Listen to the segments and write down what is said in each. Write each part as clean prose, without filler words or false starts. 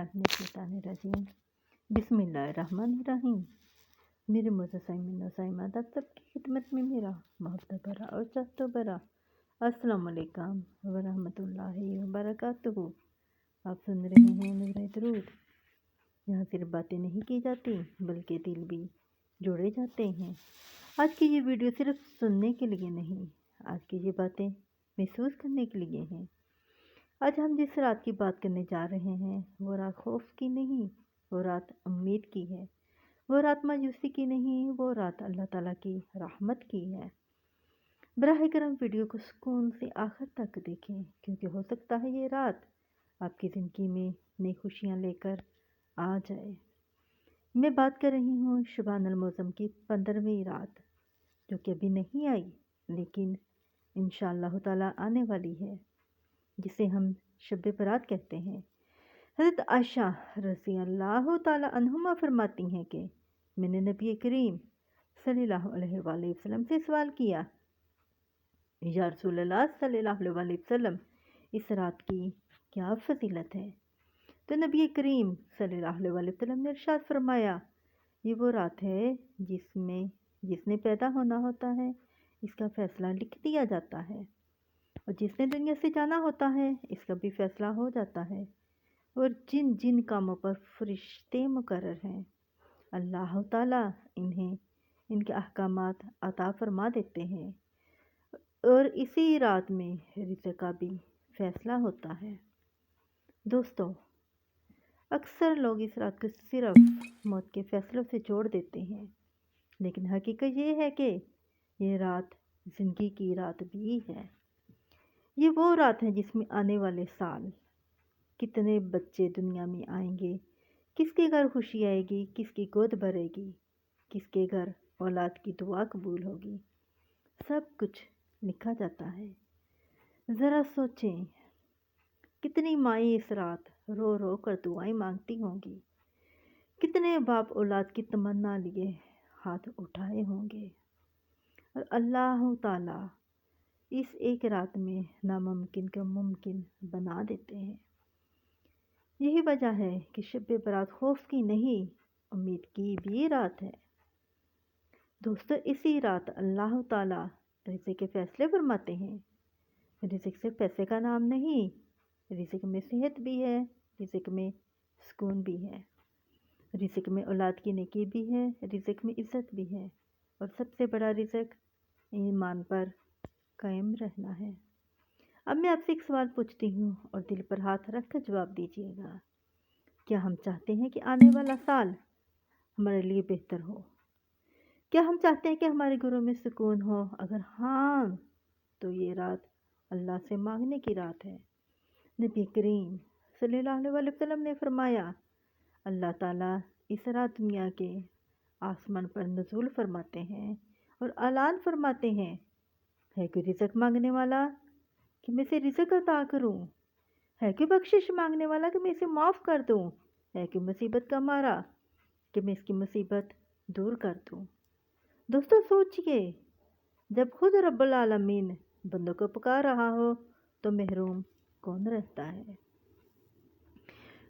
बिस्मिल्लाहिर्रहमानिर्रहीम। बिस्मिल्लाहिर्रहमानिर्रहीम। मेरे मुतसम्मिन और साइमात आप सबकी खिदमत में मेरा मोहब्बत भरा और चाहतो भरा अस्सलाम वालेकुम वरहमतुल्लाहि वबरकातुहू। आप सुन रहे हैं नज़र दरूद। यहाँ सिर्फ बातें नहीं की जाती बल्कि दिल भी जोड़े जाते हैं। आज की ये वीडियो सिर्फ सुनने के लिए नहीं, आज की ये बातें महसूस करने के लिए हैं। आज हम जिस रात की बात करने जा रहे हैं वो रात खौफ की नहीं, वो रात उम्मीद की है। वो रात मायूसी की नहीं, वो रात अल्लाह ताला की रहमत की है। बराह करम वीडियो को सुकून से आखिर तक देखें, क्योंकि हो सकता है ये रात आपकी ज़िंदगी में नई खुशियाँ लेकर आ जाए। मैं बात कर रही हूँ शबान अल-मौज़म की 15वीं रात, जो कि अभी नहीं आई लेकिन इंशाअल्लाह ताला आने वाली है, जिसे हम शब बरात कहते हैं। हज़रत आयशा रज़ी अल्लाह ताला अन्हुमा फरमाती हैं कि मैंने नबी करीम सल्लल्लाहु अलैहि वसल्लम से सवाल किया, या रसूल अल्लाह सल्लल्लाहु अलैहि वसल्लम, इस रात की क्या फजीलत है? तो नबी करीम सल्लल्लाहु अलैहि वसल्लम ने इरशाद फरमाया, ये वो रात है जिसने पैदा होना होता है इसका फ़ैसला लिख दिया जाता है, और जिसने दुनिया से जाना होता है इसका भी फ़ैसला हो जाता है। और जिन जिन कामों पर फरिश्ते मुकर्रर हैं अल्लाह ताला इन्हें इनके अहकामात अता फरमा देते हैं, और इसी रात में रिज़्क़ का भी फ़ैसला होता है। दोस्तों, अक्सर लोग इस रात को सिर्फ मौत के फ़ैसलों से जोड़ देते हैं, लेकिन हकीकत ये है कि ये रात ज़िंदगी की रात भी है। ये वो रात है जिसमें आने वाले साल कितने बच्चे दुनिया में आएंगे, किसके घर खुशी आएगी, किसकी गोद भरेगी, किसके घर औलाद की दुआ कबूल होगी, सब कुछ लिखा जाता है। ज़रा सोचें, कितनी माएँ इस रात रो रो कर दुआएं मांगती होंगी, कितने बाप औलाद की तमन्ना लिए हाथ उठाए होंगे, और अल्लाह ताला इस एक रात में नामुमकिन को मुमकिन बना देते हैं। यही वजह है कि शब बरात खौफ की नहीं, उम्मीद की भी रात है। दोस्तों, इसी रात अल्लाह ताला रिज़्क़ के फ़ैसले फरमाते हैं। रिज़्क़ सिर्फ पैसे का नाम नहीं, रिज़्क़ में सेहत भी है, रिज़्क़ में सुकून भी है, रिज़्क़ में औलाद की नेकी भी है, रिज़्क़ में इज़्ज़त भी है, और सबसे बड़ा रिज़्क़ ईमान पर कायम रहना है। अब मैं आपसे एक सवाल पूछती हूँ और दिल पर हाथ रख कर जवाब दीजिएगा। क्या हम चाहते हैं कि आने वाला साल हमारे लिए बेहतर हो? क्या हम चाहते हैं कि हमारे घरों में सुकून हो? अगर हाँ, तो ये रात अल्लाह से मांगने की रात है। नबी करीम सल्लल्लाहु अलैहि वसल्लम ने फरमाया, अल्लाह ताला इस रात दुनिया के आसमान पर नुज़ूल फरमाते हैं और ऐलान फरमाते हैं, है कोई रिज़्क़ मांगने वाला कि मैं इसे रिज़्क़ अता करूं? है कोई बख्शिश मांगने वाला कि मैं इसे माफ़ कर दूं? है कोई मुसीबत का मारा कि मैं इसकी मुसीबत दूर कर दूं? दोस्तों सोचिए, जब खुद रब्बुल आलमीन बंदों को पुकार रहा हो तो महरूम कौन रहता है?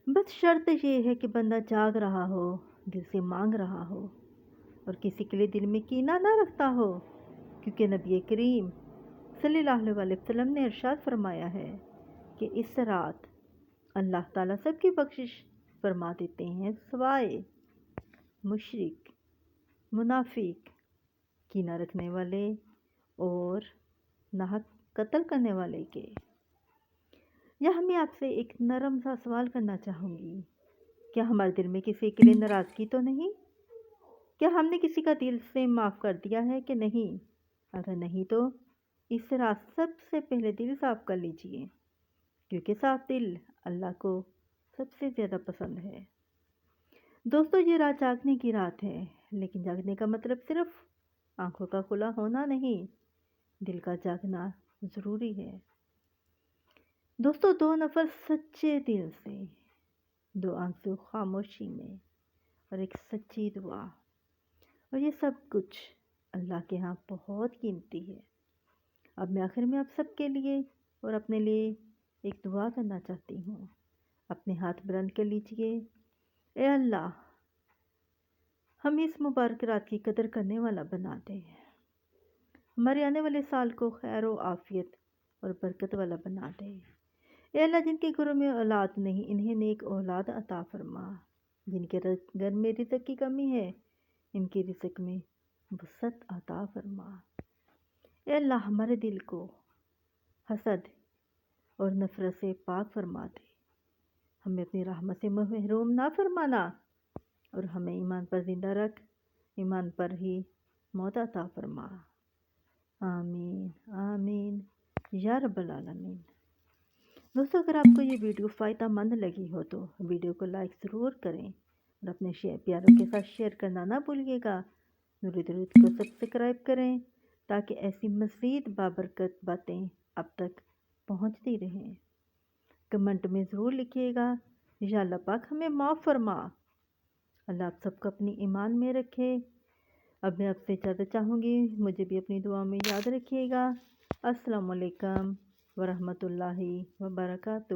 बस शर्त ये है कि बंदा जाग रहा हो, दिल से मांग रहा हो, और किसी के लिए दिल में कीना ना रखता हो, क्योंकि नबी करीम सल्लल्लाहु अलैहि वसल्लम ने इरशाद फरमाया है कि इस रात अल्लाह ताला सबकी बख्शिश फरमा देते हैं सिवाय मुशरिक, मुनाफिक, कीना रखने वाले और नाहक कत्ल करने वाले के। यह मैं आपसे एक नरम सा सवाल करना चाहूँगी, क्या हमारे दिल में किसी के लिए नाराज़गी तो नहीं? क्या हमने किसी का दिल से माफ़ कर दिया है कि नहीं? अगर नहीं तो इस रात सबसे पहले दिल साफ़ कर लीजिए, क्योंकि साफ दिल अल्लाह को सबसे ज़्यादा पसंद है। दोस्तों, ये रात जागने की रात है, लेकिन जागने का मतलब सिर्फ आंखों का खुला होना नहीं, दिल का जागना ज़रूरी है। दोस्तों, दो नफर सच्चे दिल से, दो आंसू खामोशी में, और एक सच्ची दुआ, और ये सब कुछ अल्लाह के यहाँ बहुत कीमती है। अब मैं आखिर में आप सबके लिए और अपने लिए एक दुआ करना चाहती हूँ। اپنے ہاتھ بلند کر لیجئے۔ اے اللہ ہمیں اس مبارک رات کی قدر کرنے والا بنا دے، ہمارے آنے والے سال کو خیر و عافیت اور برکت والا بنا دے۔ اے اللہ جن کے گھروں میں اولاد نہیں انہیں نیک اولاد عطا فرما، جن کے گھر میں رزق کی کمی ہے ان کی رزق میں وسعت عطا فرما۔ اے اللہ ہمارے دل کو حسد اور نفرت سے پاک فرما دے، ہمیں اپنی رحمت سے محروم نہ فرمانا اور ہمیں ایمان پر زندہ رکھ، ایمان پر ہی موت عطا فرما۔ آمین آمین یا رب العالمین۔ دوستو اگر آپ کو یہ ویڈیو فائدہ مند لگی ہو تو ویڈیو کو لائک ضرور کریں اور اپنے پیاروں کے ساتھ شیئر کرنا نہ بھولیے گا۔ نور درود کو سبسکرائب کریں تاکہ ایسی مزید بابرکت باتیں اب تک پہنچتی رہیں۔ کمنٹ میں ضرور لکھیے گا یا اللہ پاک ہمیں معاف فرما۔ اللہ آپ سب کو اپنی ایمان میں رکھے۔ اب میں آپ سے اجازت چاہوں گی، مجھے بھی اپنی دعا میں یاد رکھیے گا۔ السلام علیکم ورحمۃ اللہ وبرکاتہ۔